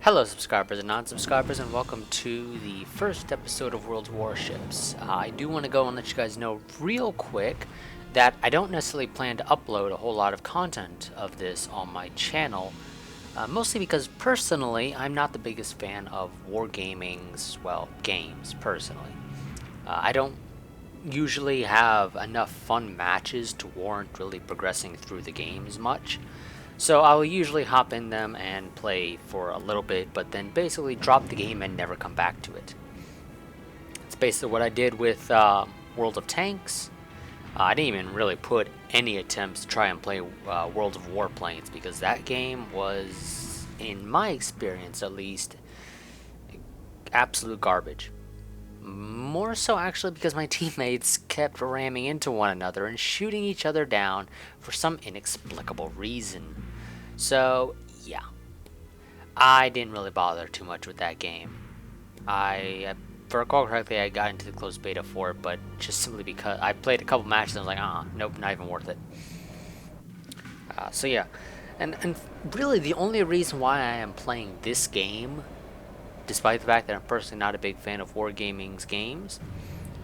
Hello subscribers and non-subscribers, and welcome to the first episode of World's Warships. I do want to go and let you guys know real quick that I don't necessarily plan to upload a whole lot of content of this on my channel, mostly because personally I'm not the biggest fan of wargaming's, well, games, personally. I don't usually have enough fun matches to warrant really progressing through the games much. So I'll usually hop in them and play for a little bit, but then basically drop the game and never come back to it. It's basically what I did with World of Tanks. I didn't even really put any attempts to try and play World of Warplanes, because that game was, in my experience at least, absolute garbage. More so actually because my teammates kept ramming into one another and shooting each other down for some inexplicable reason. So yeah, I didn't really bother too much with that game. If I recall correctly, I got into the closed beta for it, but just simply because I played a couple matches and I was like, nope, not even worth it. So yeah, and really the only reason why I am playing this game, despite the fact that I'm personally not a big fan of wargaming's games,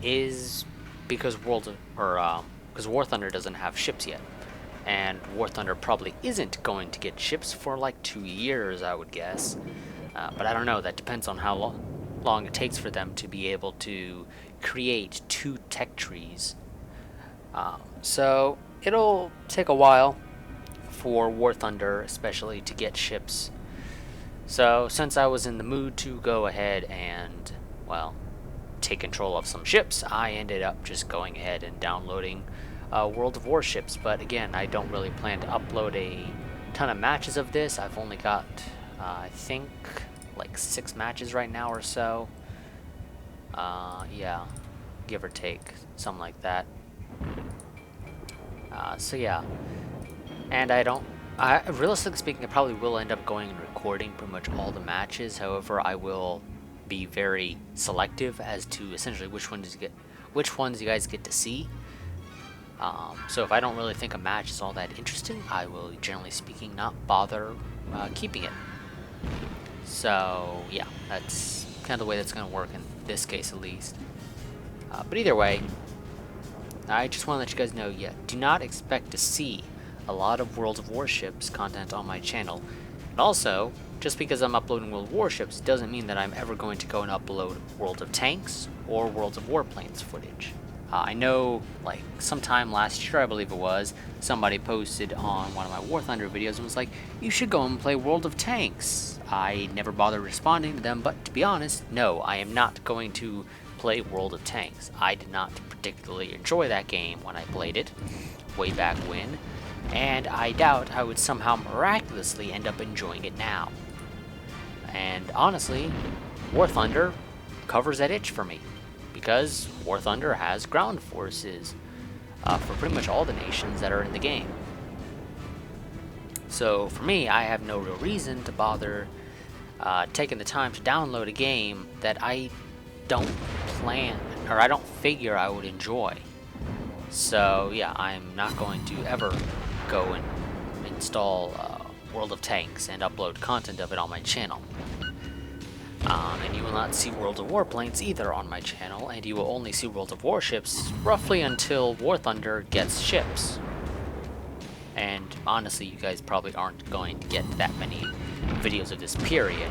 is because War Thunder doesn't have ships yet, and War Thunder probably isn't going to get ships for like 2 years, I would guess. But I don't know. That depends on how long it takes for them to be able to create 2 tech trees. So it'll take a while for War Thunder, especially, to get ships. So, since I was in the mood to go ahead and, well, take control of some ships, I ended up just going ahead and downloading World of Warships. But again, I don't really plan to upload a ton of matches of this. I've only got, I think, like 6 matches right now or so. Yeah, give or take, something like that. So yeah, and realistically speaking, I probably will end up going and recording pretty much all the matches. However, I will be very selective as to essentially which ones you guys get to see. So if I don't really think a match is all that interesting, I will, generally speaking, not bother keeping it. So yeah, that's kind of the way that's going to work in this case, at least. But either way, I just want to let you guys know, do not expect to see a lot of World of Warships content on my channel. And also, just because I'm uploading World of Warships doesn't mean that I'm ever going to go and upload World of Tanks or World of Warplanes footage. I know, like, sometime last year, I believe it was, somebody posted on one of my War Thunder videos and was like, you should go and play World of Tanks. I never bothered responding to them, but to be honest, no, I am not going to play World of Tanks. I did not particularly enjoy that game when I played it, way back when. And I doubt I would somehow miraculously end up enjoying it now. And honestly, War Thunder covers that itch for me, because War Thunder has ground forces for pretty much all the nations that are in the game. So for me, I have no real reason to bother taking the time to download a game that I don't plan, or I don't figure I would enjoy. So yeah, I'm not going to ever go and install World of Tanks and upload content of it on my channel. And you will not see World of Warplanes either on my channel, and you will only see World of Warships roughly until War Thunder gets ships. And honestly, you guys probably aren't going to get that many videos of this period.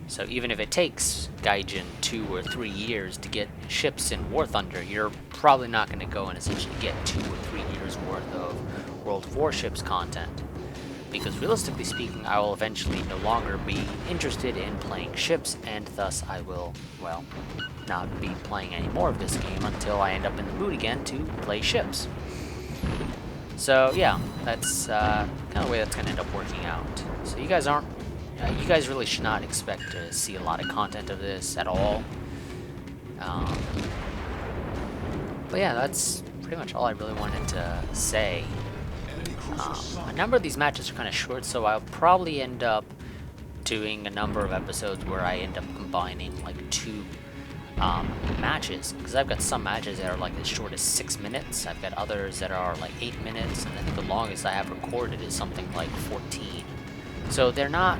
So even if it takes Gaijin 2 or 3 years to get ships in War Thunder, you're probably not going to go and essentially get 2 or 3 years worth of World of Warships content. Because realistically speaking, I will eventually no longer be interested in playing ships, and thus I will, well, not be playing any more of this game until I end up in the mood again to play ships. So yeah, that's kind of the way that's going to end up working out. So you guys really should not expect to see a lot of content of this at all. But yeah, that's pretty much all I really wanted to say. A number of these matches are kind of short, so I'll probably end up doing a number of episodes where I end up combining like 2 matches, because I've got some matches that are like as short as 6 minutes. I've got others that are like 8 minutes, and I think the longest I have recorded is something like 14. So they're not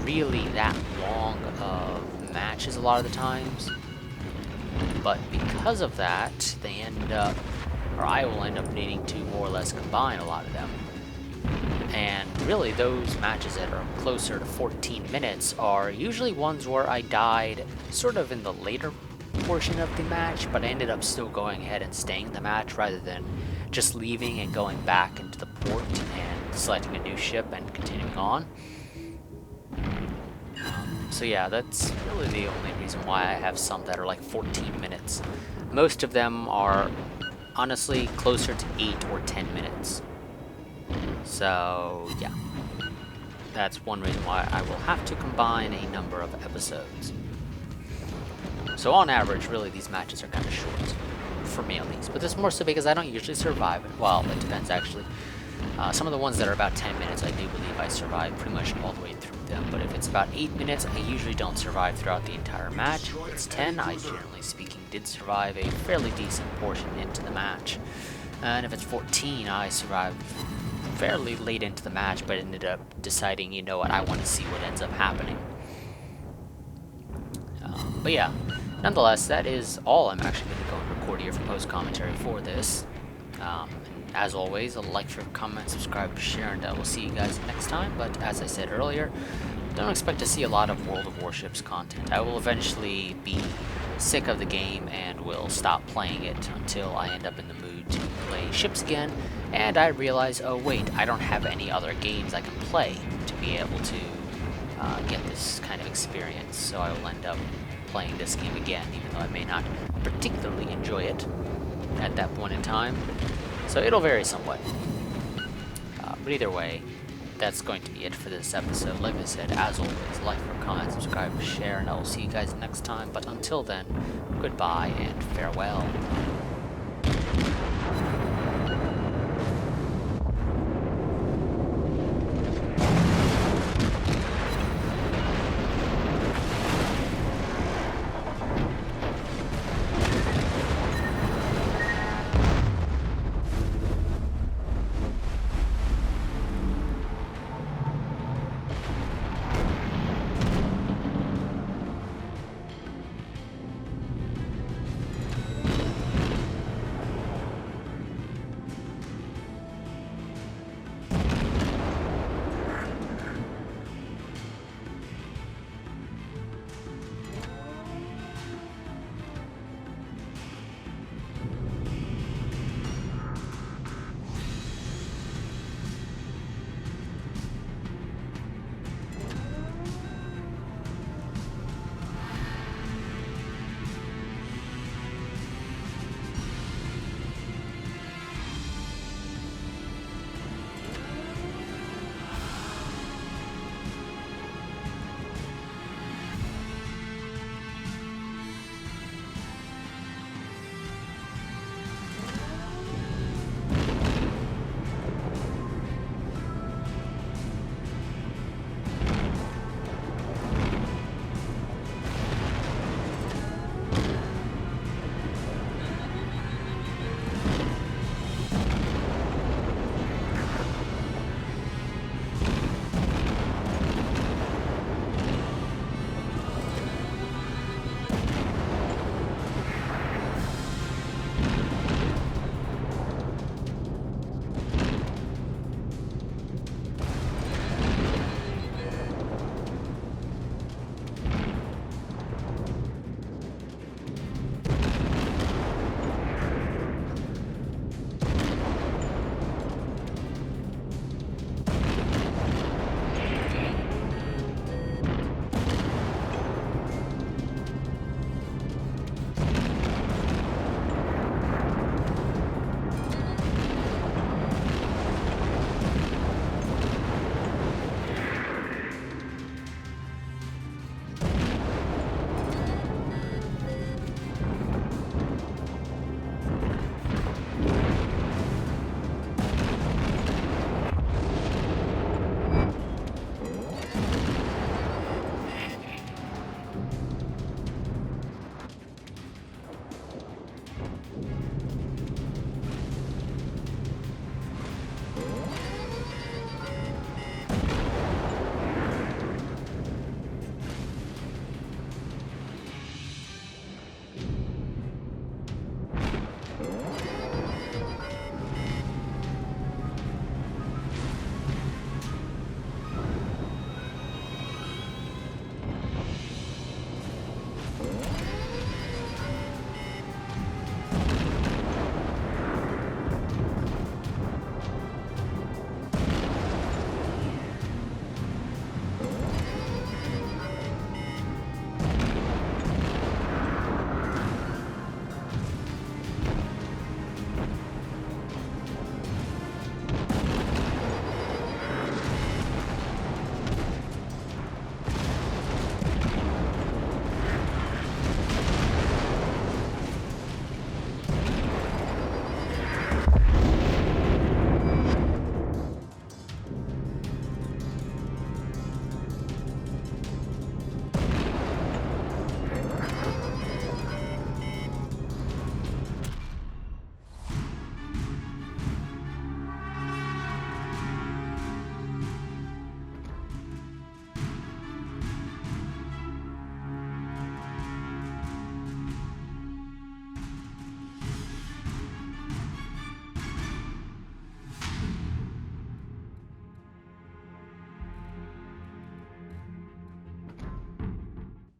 really that long of matches a lot of the times. But because of that, they end up, or I will end up needing to more or less combine a lot of them. And really those matches that are closer to 14 minutes are usually ones where I died sort of in the later portion of the match, but I ended up still going ahead and staying in the match rather than just leaving and going back into the port and selecting a new ship and continuing on. So yeah, that's really the only reason why I have some that are like 14 minutes. Most of them are honestly closer to 8 or 10 minutes. So yeah, that's one reason why I will have to combine a number of episodes. So on average, really these matches are kind of short, for me at least. But this is more so because I don't usually survive it. Well, it depends actually. Some of the ones that are about 10 minutes, I do believe I survive pretty much all the way through them. But if it's about 8 minutes, I usually don't survive throughout the entire match. If it's 10, I generally speaking did survive a fairly decent portion into the match. And if it's 14, I survived fairly late into the match, but ended up deciding, you know what, I want to see what ends up happening. But yeah, nonetheless, that is all I'm actually going to go and record here for post-commentary for this. And as always, a like, favorite, comment, subscribe, share, and I will see you guys next time. But as I said earlier, don't expect to see a lot of World of Warships content. I will eventually be sick of the game and will stop playing it until I end up in the mood to play ships again, and I realize, oh wait, I don't have any other games I can play to be able to get this kind of experience, so I will end up playing this game again, even though I may not particularly enjoy it at that point in time. So it'll vary somewhat. But either way, that's going to be it for this episode. Like I said, as always, like, comment, subscribe, share, and I will see you guys next time. But until then, goodbye and farewell.